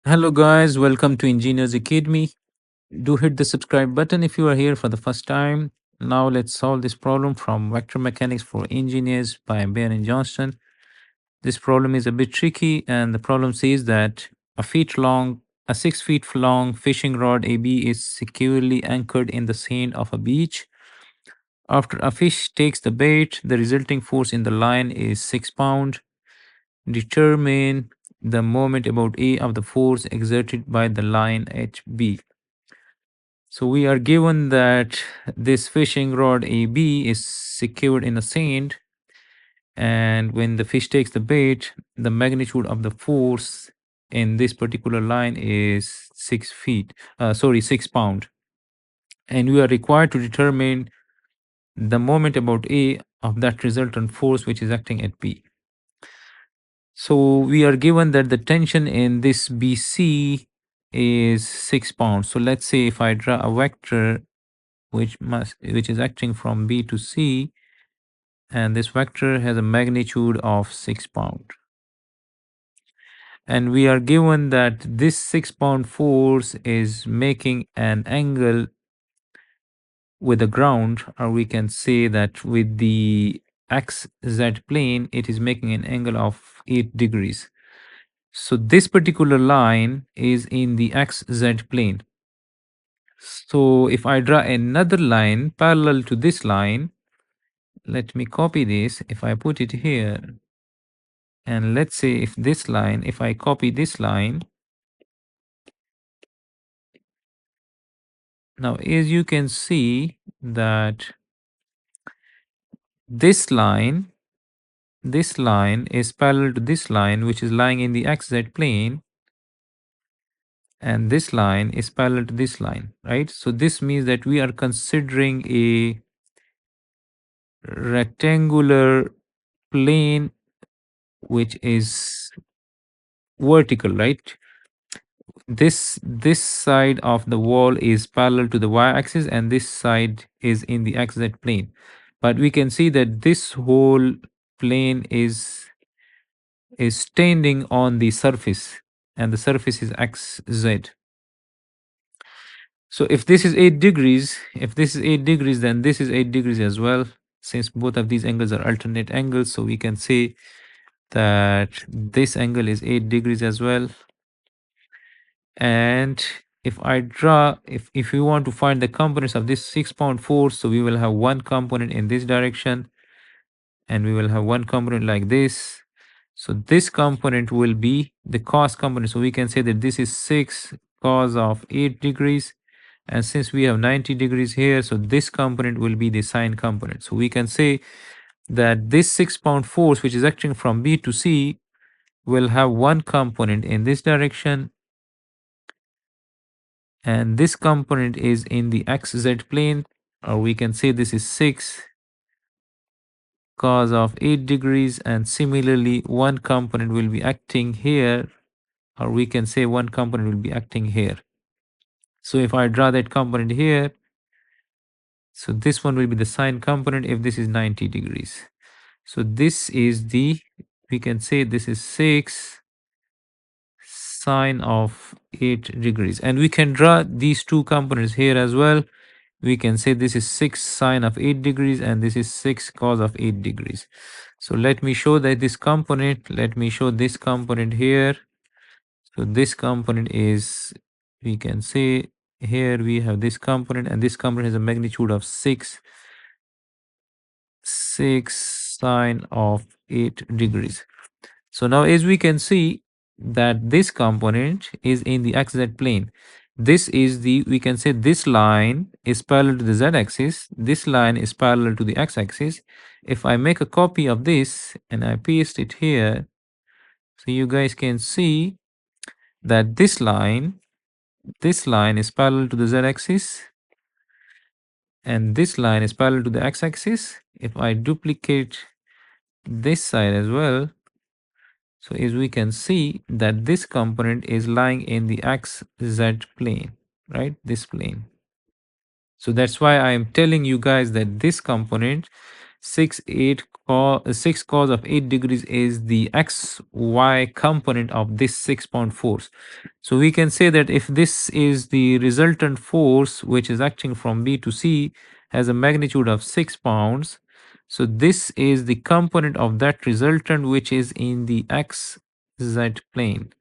Hello, guys. Welcome to Engineers Academy. Do hit the subscribe button if you are here for the first time. Now, let's solve this problem from Vector Mechanics for Engineers by Bain and Johnston. This problem is a bit tricky, and the problem says that a 6 feet long fishing rod AB is securely anchored in the sand of a beach. After a fish takes the bait, the resulting force in the line is 6 pounds. Determine the moment about A of the force exerted by the line at B. So we are given that this fishing rod AB is secured in the sand, and when the fish takes the bait, the magnitude of the force in this particular line is 6 pound, and we are required to determine the moment about A of that resultant force which is acting at B. So we are given that the tension in this BC is 6 pounds. So let's say if I draw a vector which is acting from B to C, and this vector has a magnitude of 6 pound. And we are given that this 6 pound force is making an angle with the ground, or we can say that with the XZ plane, it is making an angle of 8 degrees. So this particular line is in the XZ plane. So if I draw another line parallel to this line, let me copy this. If I put it here, and let's say if I copy this line, now as you can see that this line is parallel to this line which is lying in the XZ plane, and this line is parallel to this line, right? So this means that we are considering a rectangular plane which is vertical, right? This side of the wall is parallel to the y-axis, and this side is in the xz plane, but we can see that this whole plane is standing on the surface, and the surface is xz. So if this is 8 degrees, then this is 8 degrees as well, since both of these angles are alternate angles. So we can say that this angle is 8 degrees as well. And if I draw, if we want to find the components of this 6 pound force, so we will have one component in this direction, and we will have one component like this. So this component will be the cos component. So we can say that this is 6 cos of 8 degrees, and since we have 90 degrees here, so this component will be the sine component. So we can say that this 6 pound force which is acting from B to C will have one component in this direction, and this component is in the xz plane, or we can say this is 6 cos of 8 degrees, and similarly one component will be acting here, or we can say one component will be acting here. So if I draw that component here, so this one will be the sine component if this is 90 degrees. So this is the, we can say this is 6 sine of 8 degrees, and we can draw these two components here as well. We can say this is 6 sine of 8 degrees, and this is 6 cos of 8 degrees. So let me show that this component, let me show this component here. So this component is, we can say here we have this component, and this component has a magnitude of 6 sine of 8 degrees. So now as we can see that this component is in the xz plane. This is the, we can say this line is parallel to the z-axis, this line is parallel to the x-axis. If I make a copy of this and I paste it here, so you guys can see that this line is parallel to the z-axis, and this line is parallel to the x-axis. If I duplicate this side as well, so as we can see that this component is lying in the xz plane, right? This plane. So that's why I am telling you guys that this component 6 cos of 8 degrees is the xy component of this 6-pound force. So we can say that if this is the resultant force which is acting from B to C has a magnitude of 6 pounds, so this is the component of that resultant which is in the xz plane.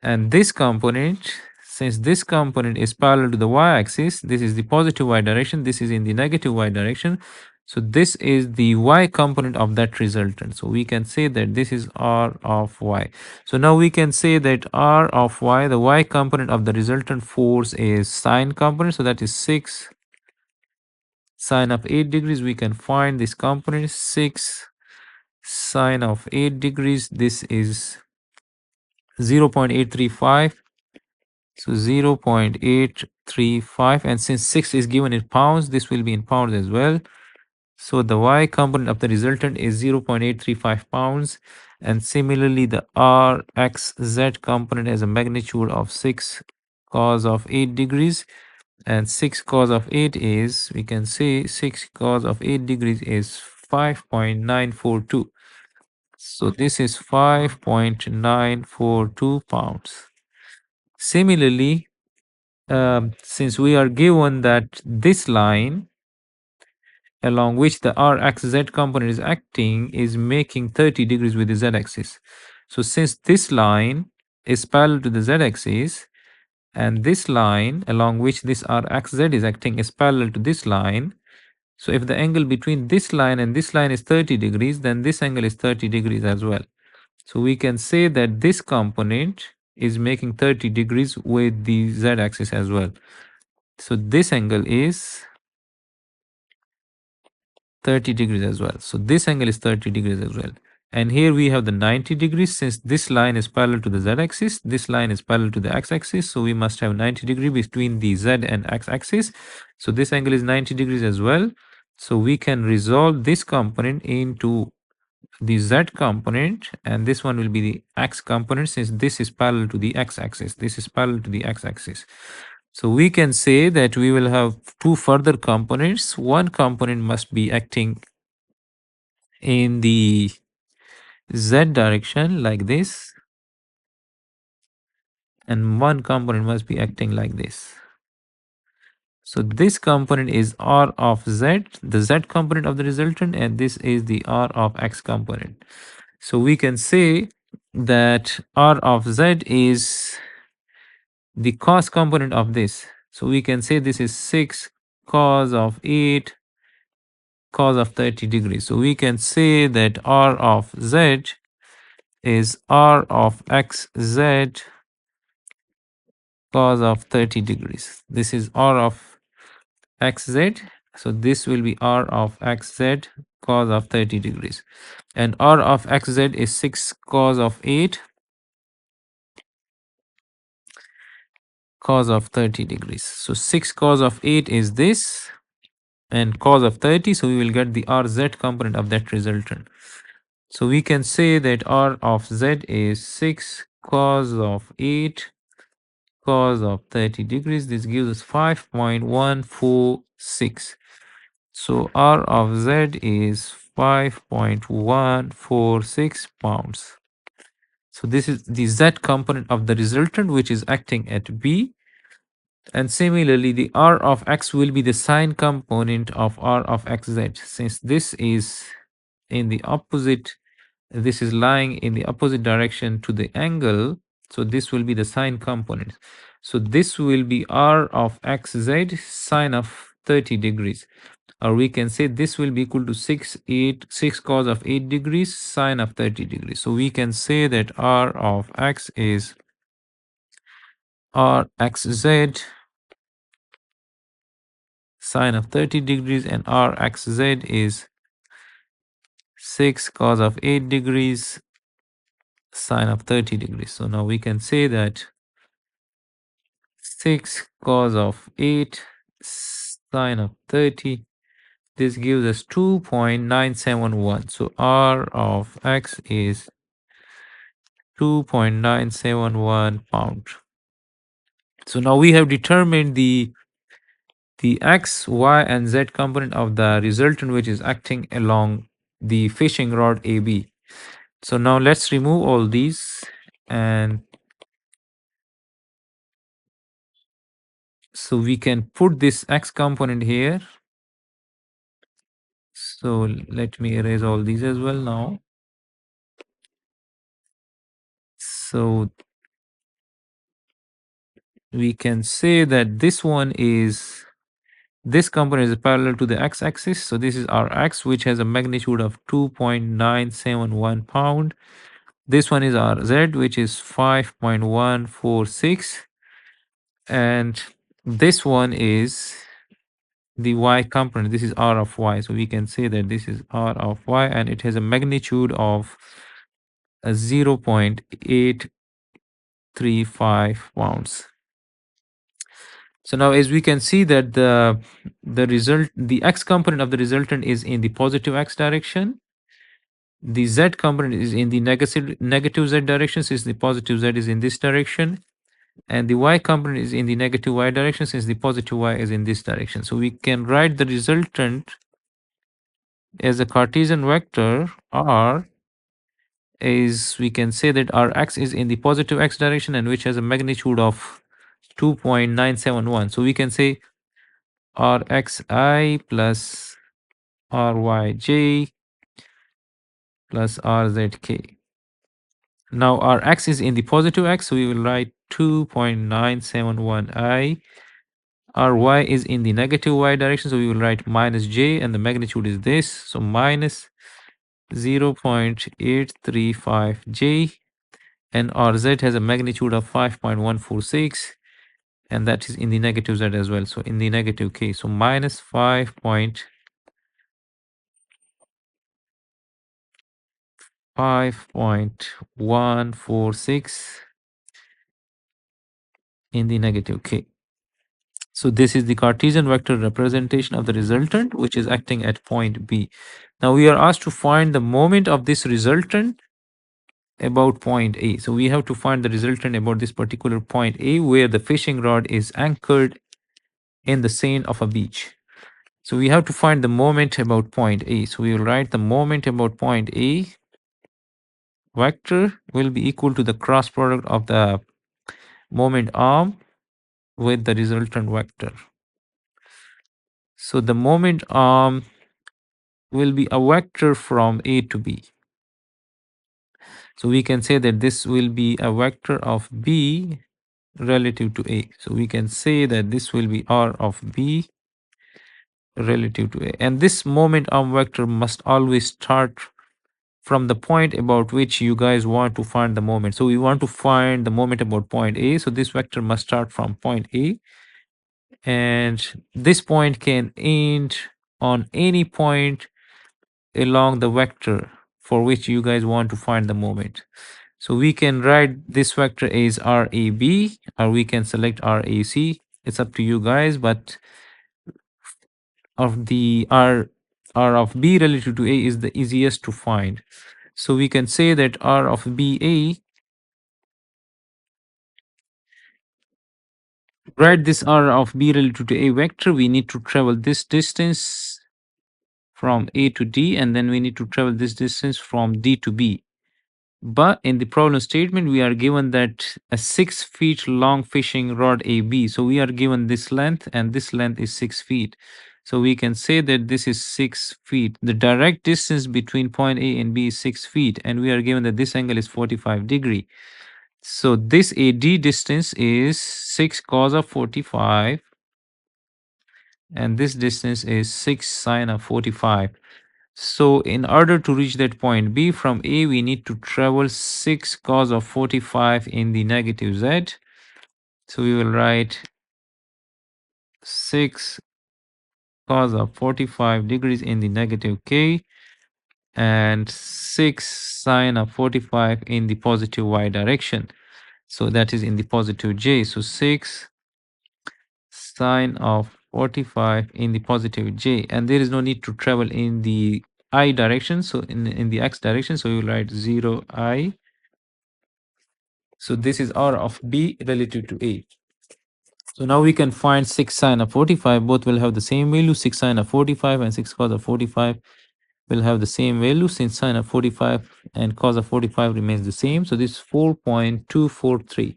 And this component, since this component is parallel to the y-axis, this is the positive y direction, this is in the negative y direction. So this is the y component of that resultant. So we can say that this is r of y. So now we can say that r of y, the y component of the resultant force is sine component. So that is 6 sine of 8 degrees. We can find this component 6 sine of 8 degrees. This is 0.835. So 0.835, and since 6 is given in pounds, this will be in pounds as well. So the y component of the resultant is 0.835 pounds, and similarly the rxz component has a magnitude of 6 cos of 8 degrees, and 6 cos of 8 is, we can say 6 cos of 8 degrees is 5.942. So this is 5.942 pounds. Similarly, since we are given that this line along which the rxz component is acting is making 30 degrees with the z-axis. So since this line is parallel to the z-axis and this line along which this rxz is acting is parallel to this line, so if the angle between this line and this line is 30 degrees, then this angle is 30 degrees as well. So we can say that this component is making 30 degrees with the z-axis as well. So this angle is 30 degrees as well. So this angle is 30 degrees as well. And here we have the 90 degrees. Since this line is parallel to the z-axis, this line is parallel to the x-axis. So we must have 90 degree between the z and x-axis. So this angle is 90 degrees as well. So we can resolve this component into the z component, and this one will be the x component since this is parallel to the x-axis. This is parallel to the x-axis. So we can say that we will have two further components. One component must be acting in the z direction like this, and one component must be acting like this. So this component is r of z, the z component of the resultant, and this is the r of x component. So we can say that r of z is the cos component of this. So we can say this is 6 cos of 8 cos of 30 degrees. So we can say that r of z is r of xz cos of 30 degrees. This is r of xz. So this will be r of xz cos of 30 degrees. And r of xz is 6 cos of 8 cos of 30 degrees. So 6 cos of 8 is this, and cos of 30. So we will get the rz component of that resultant. So we can say that r of z is 6 cos of 8 cos of 30 degrees. This gives us 5.146. So r of z is 5.146 pounds. So this is the z component of the resultant which is acting at B. And similarly, the r of x will be the sine component of r of xz. Since this is in the opposite, this is lying in the opposite direction to the angle, so this will be the sine component. So this will be r of xz sine of 30 degrees. Or we can say this will be equal to 6 cos of 8 degrees sine of 30 degrees. So we can say that r of x is r xz sine of 30 degrees, and r xz is 6 cos of 8 degrees sine of 30 degrees. So now we can say that 6 cos of 8 sine of 30, this gives us 2.971. So r of x is 2.971 pound. So now we have determined the the x, y, and z component of the resultant which is acting along the fishing rod AB. So now let's remove all these, and so we can put this x component here. So let me erase all these as well now. So we can say that this component is parallel to the x-axis. So this is our x, which has a magnitude of 2.971 pound. This one is our z, which is 5.146, and this one is the y component. This is r of y. So we can say that this is r of y, and it has a magnitude of 0.835 pounds. So now as we can see that the x component of the resultant is in the positive x direction. The z component is in the negative z direction, since the positive z is in this direction. And the y component is in the negative y direction, since the positive y is in this direction. So we can write the resultant as a Cartesian vector r is, we can say that our x is in the positive x direction, and which has a magnitude of 2.971. So we can say rxi plus ryj plus rzk. Now our x is in the positive x, so we will write 2.971i. Our y is in the negative y direction, so we will write minus j, and the magnitude is this, so minus 0.835j, and our z has a magnitude of 5.146, and that is in the negative z as well, so in the negative k, so minus 5.146 in the negative k. So this is the Cartesian vector representation of the resultant, which is acting at point B. Now we are asked to find the moment of this resultant about point A. So we have to find the resultant about this particular point A, where the fishing rod is anchored in the sand of a beach. So we have to find the moment about point A. So we will write the moment about point A vector will be equal to the cross product of the moment arm with the resultant vector. So the moment arm will be a vector from A to B. So we can say that this will be a vector of B relative to A. So we can say that this will be R of B relative to A. And this moment arm vector must always start from the point about which you guys want to find the moment. So we want to find the moment about point A. So this vector must start from point A. And this point can end on any point along the vector for which you guys want to find the moment. So we can write this vector as RAB, or we can select RAC. It's up to you guys, but of the R of B relative to A is the easiest to find. So we can say that R of BA, write this R of B relative to A vector, we need to travel this distance from A to D, and then we need to travel this distance from D to B. But in the problem statement, we are given that a 6 feet long fishing rod AB. So we are given this length, and this length is 6 feet. So we can say that this is 6 feet. The direct distance between point A and B is 6 feet, and we are given that this angle is 45 degree. So this AD distance is 6 cos of 45, and this distance is 6 sine of 45. So in order to reach that point B from A, we need to travel 6 cos of 45 in the negative Z. So we will write 6 cos of 45 degrees in the negative K, and 6 sine of 45 in the positive Y direction. So that is in the positive J. So 6 sine of 45 in the positive J, and there is no need to travel in the I direction, so in the X direction, so you will write 0 I. So this is R of B relative to A. So now we can find 6 sine of 45. Both will have the same value. 6 sine of 45 and 6 cos of 45 will have the same value, since sine of 45 and cos of 45 remains the same. So this is 4.243.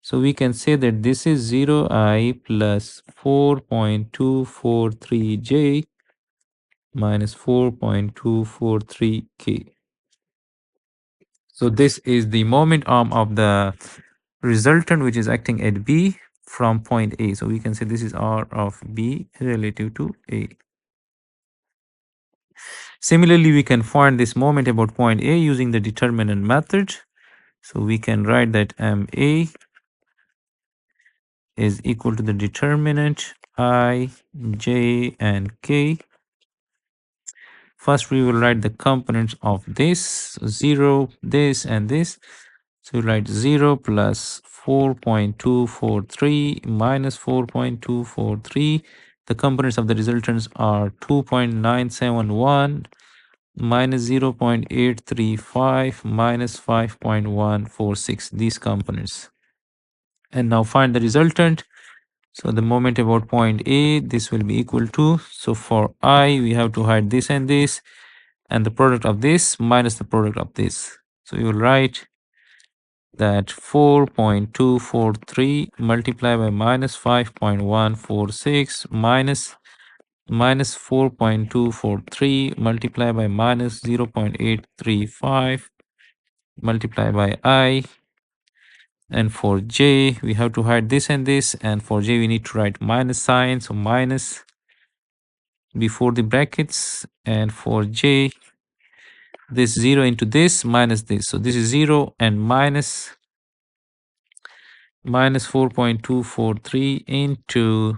So we can say that this is 0i plus 4.243j minus 4.243k. So this is the moment arm of the resultant, which is acting at B from point A. So we can say this is R of B relative to A. Similarly, we can find this moment about point A using the determinant method. So we can write that MA is equal to the determinant I, J, and K. First, we will write the components of this, 0, this, and this. So we write 0 plus 4.243 minus 4.243. The components of the resultants are 2.971 minus 0.835 minus 5.146, these components. And now find the resultant. So the moment about point A, this will be equal to, so for I, we have to hide this and this, and the product of this minus the product of this. So you will write that 4.243 multiplied by minus 5.146 minus 4.243 multiplied by minus 0.835 multiplied by I. And for j, we have to hide this and this, and for j we need to write minus sign, so minus before the brackets, and for j, this 0 into this minus this, so this is 0 and minus 4.243 into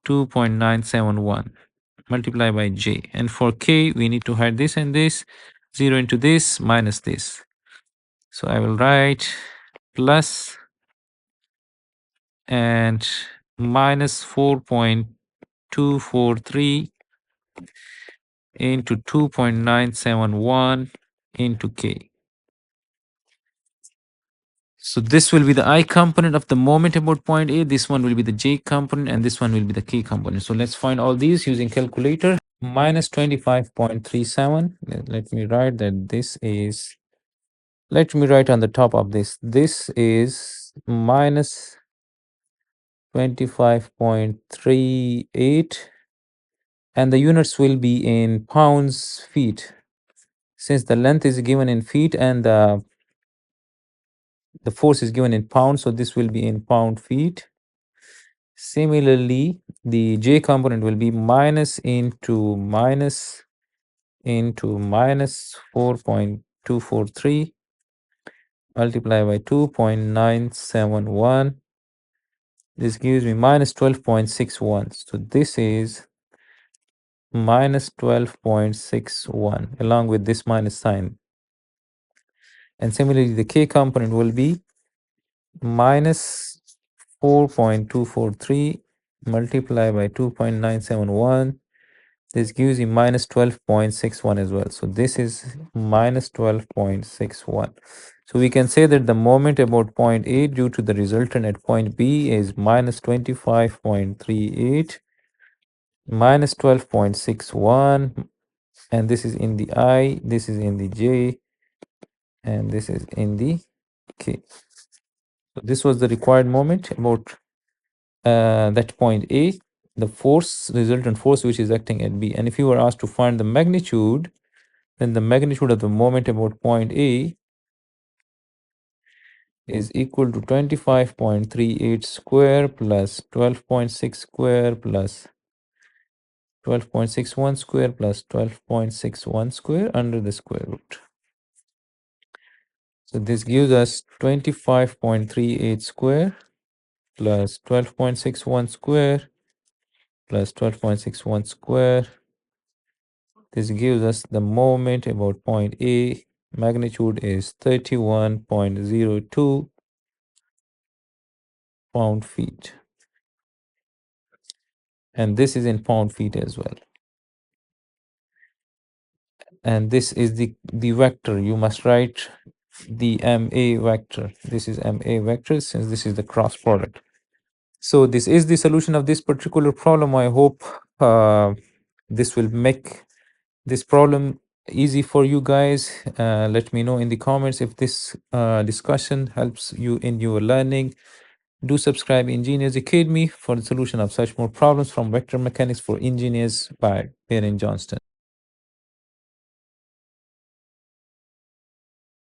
2.971 multiplied by j. And for k, we need to hide this and this, 0 into this minus this. So I will write plus and minus 4.243 into 2.971 into k. So this will be the I component of the moment about point A, this one will be the J component, and this one will be the K component. So let's find all these using calculator. Minus 25.37. Let me write that this is, let me write on the top of this. This is minus 25.38, and the units will be in pounds feet, since the length is given in feet and the force is given in pounds, so this will be in pound feet. Similarly, the J component will be minus into minus 4.243 multiplied by 2.971. This gives me minus 12.61. So this is minus 12.61 along with this minus sign. And similarly, the K component will be minus 4.243 multiplied by 2.971. This gives you minus 12.61 as well. So this is minus 12.61. So we can say that the moment about point A due to the resultant at point B is minus 25.38 minus 12.61, and this is in the I, this is in the J, and this is in the K. So this was the required moment about that point A, the force, resultant force which is acting at B. And if you were asked to find the magnitude, then the magnitude of the moment about point A is equal to 25.38 square plus 12.6 square plus 12.61 square plus 12.61 square under the square root. So this gives us 25.38 square plus 12.61 square plus 12.61 square. This gives us the moment about point A. Magnitude is 31.02 pound feet. And this is in pound feet as well. And this is the vector. You must write the MA vector. This is MA vector since this is the cross product. So this is the solution of this particular problem. I hope this will make this problem easy for you guys. Let me know in the comments if this discussion helps you in your learning. Do subscribe Engineers Academy for the solution of such more problems from Vector Mechanics for Engineers by Baron Johnston.